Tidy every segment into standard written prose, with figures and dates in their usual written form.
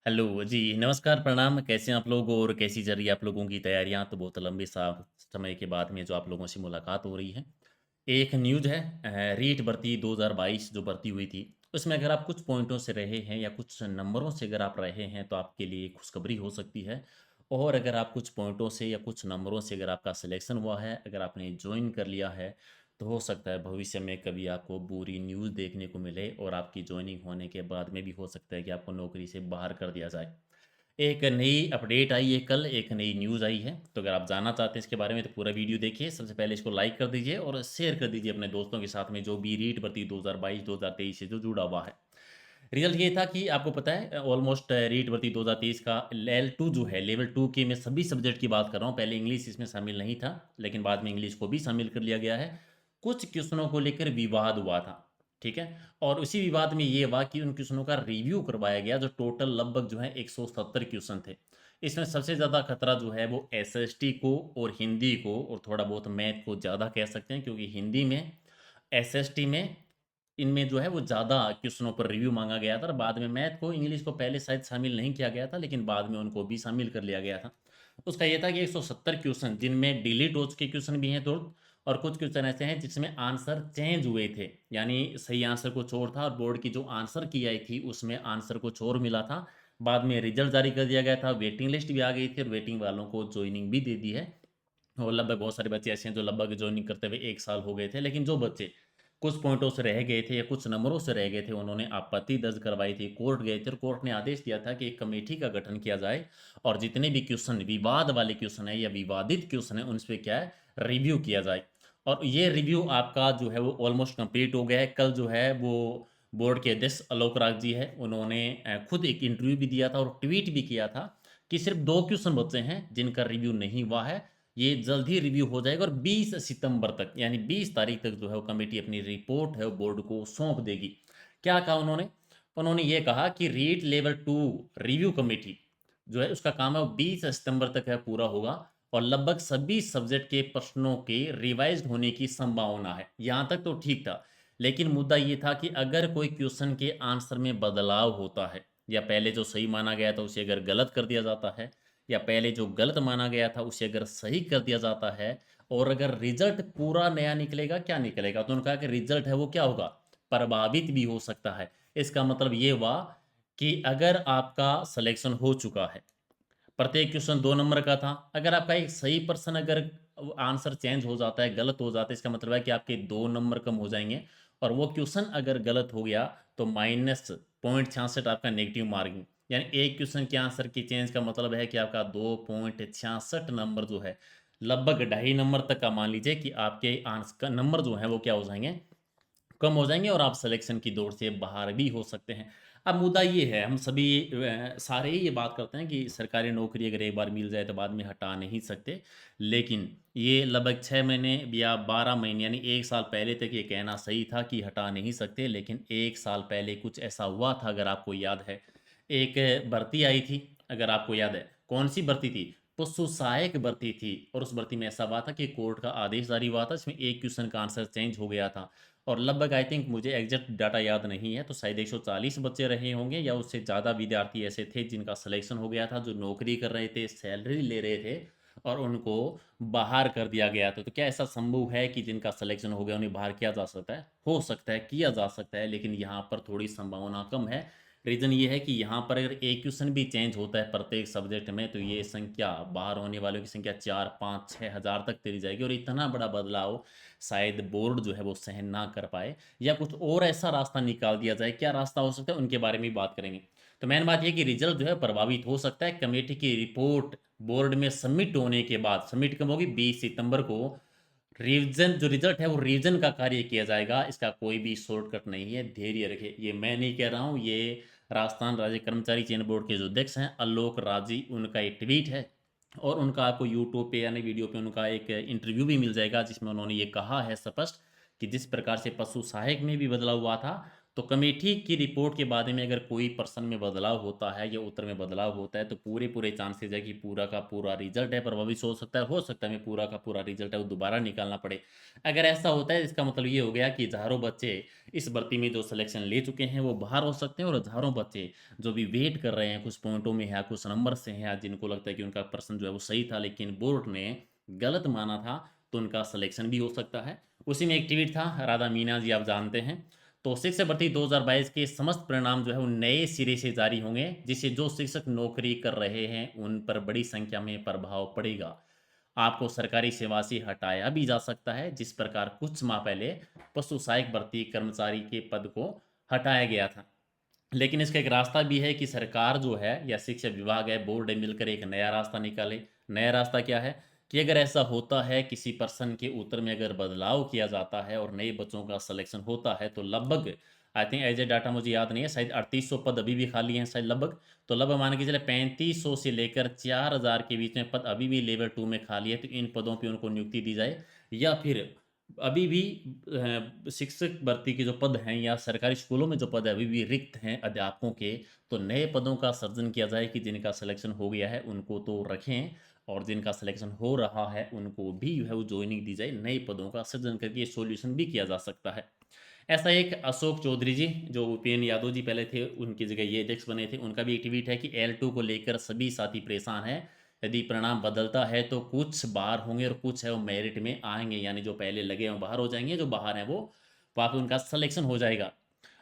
Hello जी, नमस्कार, प्रणाम। कैसे हैं आप लोग और कैसी चल रही है आप लोगों की तैयारियाँ? तो बहुत लंबे सा समय के बाद में जो आप लोगों से मुलाकात हो रही है। एक न्यूज़ है रीट भर्ती 2022 जो भर्ती हुई थी, उसमें अगर आप कुछ पॉइंटों से रहे हैं या कुछ नंबरों से अगर आप रहे हैं, तो आपके लिए खुशखबरी हो सकती है। और अगर आप कुछ पॉइंटों से या कुछ नंबरों से अगर आपका सिलेक्शन हुआ है, अगर आपने जॉइन कर लिया है, तो हो सकता है भविष्य में कभी आपको बुरी न्यूज़ देखने को मिले और आपकी जॉइनिंग होने के बाद में भी हो सकता है कि आपको नौकरी से बाहर कर दिया जाए। एक नई अपडेट आई है कल, एक नई न्यूज़ आई है, तो अगर आप जानना चाहते हैं इसके बारे में तो पूरा वीडियो देखिए। सबसे पहले इसको लाइक कर दीजिए और शेयर कर दीजिए अपने दोस्तों के साथ में जो भी रीट भर्ती 2022-2023 से जो जुड़ा हुआ है। रिजल्ट ये था कि आपको पता है ऑलमोस्ट रीट भर्ती 2023 का L2 जो है, लेवल 2 के मैं सभी सब्जेक्ट की बात कर रहा हूँ। पहले इंग्लिश इसमें शामिल नहीं था, लेकिन बाद में इंग्लिश को भी शामिल कर लिया गया है। कुछ क्वेश्चनों को लेकर विवाद हुआ था, ठीक है? और उसी विवाद में ये हुआ कि उन क्वेश्चनों का रिव्यू करवाया गया, जो टोटल लगभग जो है 170 क्वेश्चन थे। इसमें सबसे ज़्यादा खतरा जो है वो एसएसटी को और हिंदी को और थोड़ा बहुत मैथ को ज़्यादा कह सकते हैं, क्योंकि हिंदी में, एसएसटी में, इनमें जो है वो ज़्यादा क्वेश्चनों पर रिव्यू मांगा गया था। और बाद में मैथ को, इंग्लिश को पहले शायद शामिल नहीं किया गया था, लेकिन बाद में उनको भी शामिल कर लिया गया था। उसका ये था कि 170 क्वेश्चन, जिनमें डिलीट हो चुके क्वेश्चन भी हैं तो, और कुछ क्वेश्चन ऐसे हैं जिसमें आंसर चेंज हुए थे, यानी सही आंसर कुछ और था और बोर्ड की जो आंसर की आई थी उसमें आंसर कुछ और मिला था। बाद में रिजल्ट जारी कर दिया गया था, वेटिंग लिस्ट भी आ गई थी और वेटिंग वालों को ज्वाइनिंग भी दे दी है। और लगभग बहुत सारे बच्चे ऐसे हैं जो लगभग ज्वाइनिंग करते हुए 1 साल हो गए थे, लेकिन जो बच्चे कुछ पॉइंटों से रह गए थे या कुछ नंबरों से रह गए थे, उन्होंने आपत्ति दर्ज करवाई थी, कोर्ट गए थे और कोर्ट ने आदेश दिया था कि एक कमेटी का गठन किया जाए और जितने भी क्वेश्चन विवाद वाले क्वेश्चन है या विवादित क्वेश्चन है उन पर क्या है, रिव्यू किया जाए। और ये रिव्यू आपका जो है वो ऑलमोस्ट कंप्लीट हो गया है। कल जो है वो बोर्ड के अध्यक्ष आलोक राज जी है, उन्होंने खुद एक इंटरव्यू भी दिया था और ट्वीट भी किया था कि सिर्फ 2 क्वेश्चन बचे हैं जिनका रिव्यू नहीं हुआ है। ये जल्द ही रिव्यू हो जाएगा और 20 सितंबर तक, यानी 20 तारीख तक जो है वो कमेटी अपनी रिपोर्ट है वो बोर्ड को सौंप देगी। क्या कहा उन्होंने? उन्होंने ये कहा कि रीट लेवल 2 रिव्यू कमेटी जो है उसका काम है वो 20 सितंबर तक है पूरा होगा और लगभग सभी सब्जेक्ट के प्रश्नों के रिवाइज्ड होने की संभावना है। यहाँ तक तो ठीक था, लेकिन मुद्दा ये था कि अगर कोई क्वेश्चन के आंसर में बदलाव होता है या पहले जो सही माना गया था उसे अगर गलत कर दिया जाता है या पहले जो गलत माना गया था उसे अगर सही कर दिया जाता है और अगर रिजल्ट पूरा नया निकलेगा, क्या निकलेगा, तो उन्होंने कहा कि रिजल्ट है वो क्या होगा, प्रभावित भी हो सकता है। इसका मतलब ये हुआ कि अगर आपका सिलेक्शन हो चुका है, प्रत्येक क्वेश्चन 2 नंबर का था, अगर आपका एक सही पर्सन अगर आंसर चेंज हो जाता है, गलत हो जाता है, इसका मतलब है कि आपके 2 नंबर कम हो जाएंगे। और वो क्वेश्चन अगर गलत हो गया तो -0.66 आपका नेगेटिव मार्किंग, यानी एक क्वेश्चन के आंसर की चेंज का मतलब है कि आपका 2.66 नंबर जो है, लगभग 2.5 नंबर तक का मान लीजिए कि आपके आंसर का नंबर जो है वो क्या हो जाएंगे, कम हो जाएँगे और आप सिलेक्शन की दौड़ से बाहर भी हो सकते हैं। अब मुद्दा ये है, हम सभी सारे ही ये बात करते हैं कि सरकारी नौकरी अगर एक बार मिल जाए तो बाद में हटा नहीं सकते। लेकिन ये लगभग 6 महीने या 12 महीने यानी 1 साल पहले तक ये कहना सही था कि हटा नहीं सकते, लेकिन 1 साल पहले कुछ ऐसा हुआ था, अगर आपको याद है। एक भर्ती आई थी, अगर आपको याद है, कौन-सी भर्ती थी? पशु सहायक भर्ती थी और उस भर्ती में ऐसा हुआ था कि कोर्ट का आदेश जारी हुआ था, इसमें एक क्वेश्चन का आंसर चेंज हो गया था। और लगभग आई थिंक, मुझे एग्जैक्ट डाटा याद नहीं है, तो शायद 140 बच्चे रहे होंगे या उससे ज़्यादा विद्यार्थी ऐसे थे जिनका सिलेक्शन हो गया था, जो नौकरी कर रहे थे, सैलरी ले रहे थे और उनको बाहर कर दिया गया था। तो क्या ऐसा संभव है कि जिनका सिलेक्शन हो गया उन्हें बाहर किया जा सकता है? हो सकता है, किया जा सकता है, लेकिन यहाँ पर थोड़ी संभावना कम है। रीज़न ये है कि यहाँ पर अगर एक क्वेश्चन भी चेंज होता है प्रत्येक सब्जेक्ट में, तो ये संख्या, बाहर होने वालों की संख्या 4, 5, 6 हज़ार तक चली जाएगी और इतना बड़ा बदलाव शायद बोर्ड जो है वो सहन ना कर पाए, या कुछ और ऐसा रास्ता निकाल दिया जाए। क्या रास्ता हो सकता है उनके बारे में भी बात करेंगे। तो मेन बात ये कि रिजल्ट जो है प्रभावित हो सकता है। कमेटी की रिपोर्ट बोर्ड में सबमिट होने के बाद, सबमिट कब होगी, 20 सितंबर को रिवीजन, जो रिजल्ट है वो रिवीजन का कार्य किया जाएगा। इसका कोई भी शॉर्टकट नहीं है, धैर्य रखें। ये मैं नहीं कह रहा हूँ, ये राजस्थान राज्य कर्मचारी चयन बोर्ड के जो अध्यक्ष हैं आलोक राजी, उनका एक ट्वीट है और उनका आपको यूट्यूब पे यानी वीडियो पे उनका एक इंटरव्यू भी मिल जाएगा, जिसमें उन्होंने ये कहा है स्पष्ट कि जिस प्रकार से पशु सहायक में भी बदलाव हुआ था, तो कमेटी की रिपोर्ट के बारे में अगर कोई पर्सन में बदलाव होता है या उत्तर में बदलाव होता है, तो पूरे-पूरे चांसेज़ है कि पूरा का पूरा रिज़ल्ट है प्रभावित हो सकता है हमें पूरा का पूरा रिज़ल्ट है वो दोबारा निकालना पड़े। अगर ऐसा होता है इसका मतलब ये हो गया कि हज़ारों बच्चे इस भर्ती में जो सिलेक्शन ले चुके हैं वो बाहर हो सकते हैं और हज़ारों बच्चे जो भी वेट कर रहे हैं कुछ पॉइंटों में या कुछ नंबर से हैं या जिनको लगता है कि उनका पर्सन जो है वो सही था लेकिन बोर्ड ने गलत माना था, तो उनका सिलेक्शन भी हो सकता है। उसी में एक ट्वीट था, राधा मीना जी आप जानते हैं। तो शिक्षक भर्ती 2022 के समस्त परिणाम जो है वो नए सिरे से जारी होंगे, जिससे जो शिक्षक नौकरी कर रहे हैं उन पर बड़ी संख्या में प्रभाव पड़ेगा। आपको सरकारी सेवा से हटाया भी जा सकता है, जिस प्रकार कुछ माह पहले पशु सहायक भर्ती कर्मचारी के पद को हटाया गया था। लेकिन इसका एक रास्ता भी है कि सरकार जो है या शिक्षा विभाग है, बोर्ड है, मिलकर एक नया रास्ता निकाले। नया रास्ता क्या है कि अगर ऐसा होता है किसी पर्सन के उत्तर में अगर बदलाव किया जाता है और नए बच्चों का सिलेक्शन होता है, तो लगभग I think as a data मुझे याद नहीं है, शायद 3800 पद अभी भी खाली हैं शायद लगभग। तो लगभग मान के चले 3500 से लेकर 4000 के बीच में पद अभी भी लेवल 2 में खाली है, तो इन पदों पे उनको नियुक्ति दी जाए। या फिर अभी भी शिक्षक भर्ती के जो पद हैं या सरकारी स्कूलों में जो पद है अभी भी रिक्त हैं अध्यापकों के, तो नए पदों का सृजन किया जाए कि जिनका सिलेक्शन हो गया है उनको तो रखें और जिनका सिलेक्शन हो रहा है उनको भी जो है वो जॉइनिंग दी जाए, नए पदों का सृजन करके ये सॉल्यूशन भी किया जा सकता है। ऐसा एक अशोक चौधरी जी जो उपेन्द्र यादव जी पहले थे उनकी जगह ये अध्यक्ष बने थे, उनका भी एक ट्वीट है कि L2 को लेकर सभी साथी परेशान हैं। यदि परिणाम बदलता है तो कुछ बाहर होंगे और कुछ है वो मेरिट में आएँगे, यानी जो पहले लगे हैं वो बाहर हो जाएँगे, जो बाहर हैं वो वहाँ पे उनका सिलेक्शन हो जाएगा।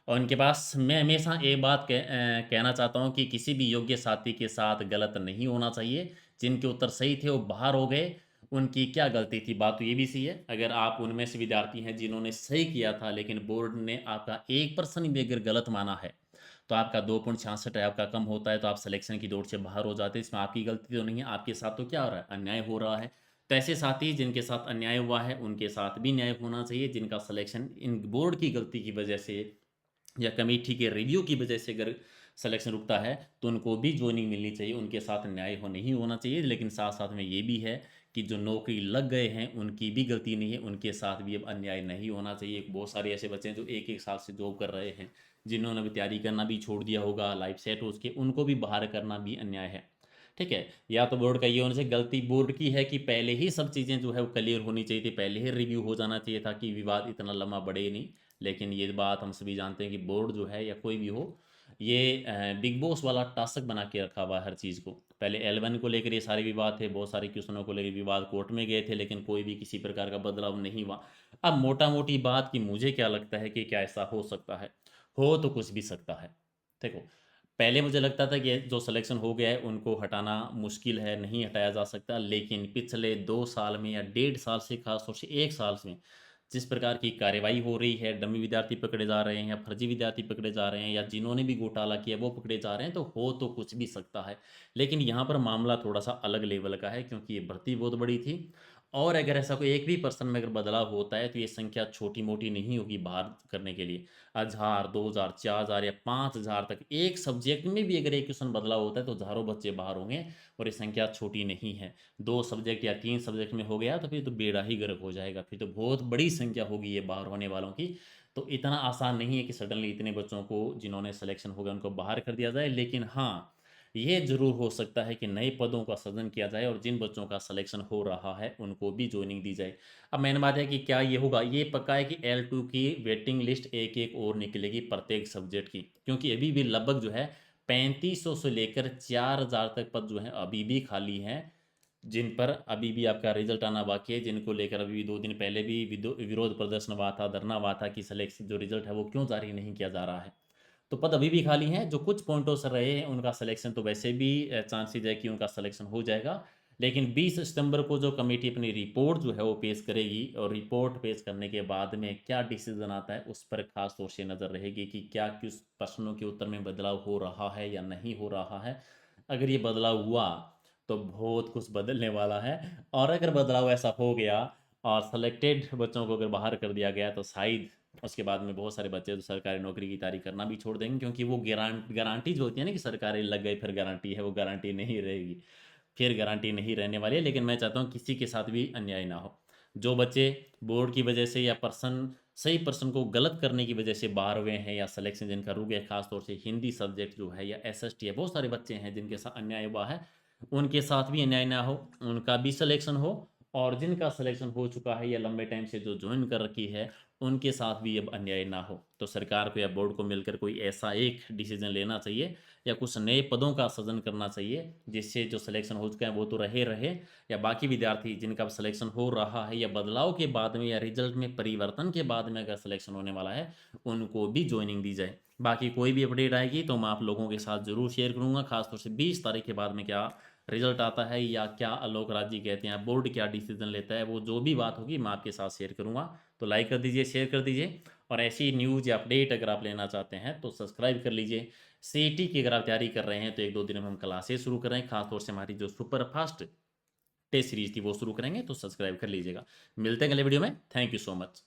और उनके पास मैं हमेशा एक बात कहना चाहता हूँ कि किसी भी योग्य साथी के साथ गलत नहीं होना चाहिए। जिनके उत्तर सही थे वो बाहर हो गए, उनकी क्या गलती थी? बात तो ये भी सही है। अगर आप उनमें से विद्यार्थी हैं जिन्होंने सही किया था लेकिन बोर्ड ने आपका 1% भी अगर गलत माना है, तो आपका 2.66 है, आपका कम होता है तो आप सिलेक्शन की दौड़ से बाहर हो जाते हैं। इसमें आपकी गलती तो नहीं है, आपके साथ तो क्या हो रहा है? अन्याय हो रहा है। तो ऐसे साथी जिनके साथ अन्याय हुआ है, उनके साथ भी न्याय होना चाहिए। जिनका सिलेक्शन इन बोर्ड की गलती की वजह से या कमेटी के रिव्यू की वजह से अगर सिलेक्शन रुकता है, तो उनको भी जॉइनिंग मिलनी चाहिए, उनके साथ न्याय हो नहीं होना चाहिए। लेकिन साथ-साथ में ये भी है कि जो नौकरी लग गए हैं, उनकी भी गलती नहीं है, उनके साथ भी अब अन्याय नहीं होना चाहिए। बहुत सारे ऐसे बच्चे हैं जो 1-1 साल से जॉब कर रहे हैं, जिन्होंने अभी तैयारी करना भी छोड़ दिया होगा, लाइफ सेट हो उसके, उनको भी बाहर करना भी अन्याय है। ठीक है? या तो बोर्ड का ये होने से गलती बोर्ड की है कि पहले ही सब चीज़ें जो है वो क्लियर होनी चाहिए थी, पहले ही रिव्यू हो जाना चाहिए था कि विवाद इतना लंबा बढ़े नहीं। लेकिन ये बात हम सभी जानते हैं कि बोर्ड जो है या कोई भी हो, ये बिग बॉस वाला टास्क बना के रखा हुआ है हर चीज़ को। पहले L1 को लेकर ये सारे विवाद थे, बहुत सारे क्वेश्चनों को लेकर विवाद कोर्ट में गए थे, लेकिन कोई भी किसी प्रकार का बदलाव नहीं हुआ। अब मोटा-मोटी बात कि मुझे क्या लगता है कि क्या ऐसा हो सकता है? हो तो कुछ भी सकता है। देखो, पहले मुझे लगता था कि जो सिलेक्शन हो गया है उनको हटाना मुश्किल है, नहीं हटाया जा सकता, लेकिन पिछले 2 साल में या डेढ़ साल से ख़ास तौर से 1 साल में जिस प्रकार की कार्रवाई हो रही है, डमी विद्यार्थी पकड़े जा रहे हैं या फर्जी विद्यार्थी पकड़े जा रहे हैं या जिन्होंने भी घोटाला किया वो पकड़े जा रहे हैं, तो हो तो कुछ भी सकता है। लेकिन यहाँ पर मामला थोड़ा-सा अलग लेवल का है क्योंकि ये भर्ती बहुत बड़ी थी और अगर ऐसा कोई एक भी पर्सन में अगर बदलाव होता है, तो ये संख्या छोटी-मोटी नहीं होगी बाहर करने के लिए। 1000, 2000, 4000 या 5000 तक एक सब्जेक्ट में भी अगर एक क्वेश्चन बदलाव होता है, तो हज़ारों बच्चे बाहर होंगे और ये संख्या छोटी नहीं है। 2 सब्जेक्ट या 3 सब्जेक्ट में हो गया तो फिर तो बेड़ा ही गर्क हो जाएगा, फिर तो बहुत बड़ी संख्या होगी ये बाहर होने वालों की। तो इतना आसान नहीं है कि सडनली इतने बच्चों को जिन्होंने सिलेक्शन हो गया उनको बाहर कर दिया जाए। लेकिन हाँ, ये ज़रूर हो सकता है कि नए पदों का सृजन किया जाए और जिन बच्चों का सिलेक्शन हो रहा है उनको भी जॉइनिंग दी जाए। अब मेन बात है कि क्या ये होगा? ये पक्का है कि L2 की वेटिंग लिस्ट एक-एक और निकलेगी प्रत्येक सब्जेक्ट की। क्योंकि अभी भी लगभग जो है 3500 से लेकर 4000 तक पद जो हैं अभी भी खाली हैं, जिन पर अभी भी आपका रिज़ल्ट आना बाकी है, जिनको लेकर अभी भी 2 दिन पहले भी विरोध प्रदर्शन हुआ था, धरना हुआ था कि सिलेक्शन जो रिज़ल्ट है वो क्यों जारी नहीं किया जा रहा है। तो पद अभी भी खाली हैं, जो कुछ पॉइंटों से रहे हैं उनका सिलेक्शन तो वैसे भी चांसेज़ है कि उनका सिलेक्शन हो जाएगा। लेकिन 20 सितंबर को जो कमेटी अपनी रिपोर्ट जो है वो पेश करेगी और रिपोर्ट पेश करने के बाद में क्या डिसीज़न आता है, उस पर ख़ास तौर से नज़र रहेगी कि क्या किस प्रश्नों के उत्तर में बदलाव हो रहा है या नहीं हो रहा है। अगर ये बदलाव हुआ, तो बहुत कुछ बदलने वाला है और अगर बदलाव ऐसा हो गया और सेलेक्टेड बच्चों को अगर बाहर कर दिया गया, तो शायद उसके बाद में बहुत सारे बच्चे तो सरकारी नौकरी की तैयारी करना भी छोड़ देंगे क्योंकि वो गारंटी जो होती है ना कि सरकारी लग गई फिर गारंटी है, वो गारंटी नहीं रहेगी। फिर गारंटी नहीं रहने वाली है, लेकिन मैं चाहता हूँ किसी के साथ भी अन्याय ना हो। जो बच्चे बोर्ड की वजह से या पर्सन सही पर्सन को गलत करने की वजह से बाहर हुए हैं या सिलेक्शन जिनका रुक गया, खासतौर से हिंदी सब्जेक्ट जो है या एसएसटी है, बहुत सारे बच्चे हैं जिनके साथ अन्याय हुआ है, उनके साथ भी अन्याय ना हो, उनका भी सिलेक्शन हो, और जिनका सिलेक्शन हो चुका है या लंबे टाइम से जो ज्वाइन कर रखी है उनके साथ भी अब अन्याय ना हो। तो सरकार को या बोर्ड को मिलकर कोई ऐसा एक डिसीजन लेना चाहिए या कुछ नए पदों का सृजन करना चाहिए, जिससे जो सिलेक्शन हो चुका है वो तो रहे रहे, या बाकी विद्यार्थी जिनका सिलेक्शन हो रहा है या बदलाव के बाद में या रिजल्ट में परिवर्तन के बाद में अगर सिलेक्शन होने वाला है उनको भी ज्वाइनिंग दी जाए। बाकी कोई भी अपडेट आएगी तो मैं आप लोगों के साथ ज़रूर शेयर करूंगा, खासतौर से 20 तारीख के बाद में क्या रिजल्ट आता है या क्या आलोक राज जी कहते हैं, बोर्ड क्या डिसीजन लेता है, वो जो भी बात होगी मैं आपके साथ शेयर करूंगा। तो लाइक कर दीजिए, शेयर कर दीजिए, और ऐसी न्यूज़ या अपडेट अगर आप लेना चाहते हैं तो सब्सक्राइब कर लीजिए। सीईटी की अगर आप तैयारी कर रहे हैं तो 1-2 दिन में हम क्लासेस शुरू कर रहे हैं, खासतौर से हमारी जो सुपर फास्ट टेस्ट सीरीज थी वो शुरू करेंगे, तो सब्सक्राइब कर लीजिएगा। मिलते हैं अगले वीडियो में। Thank you so much.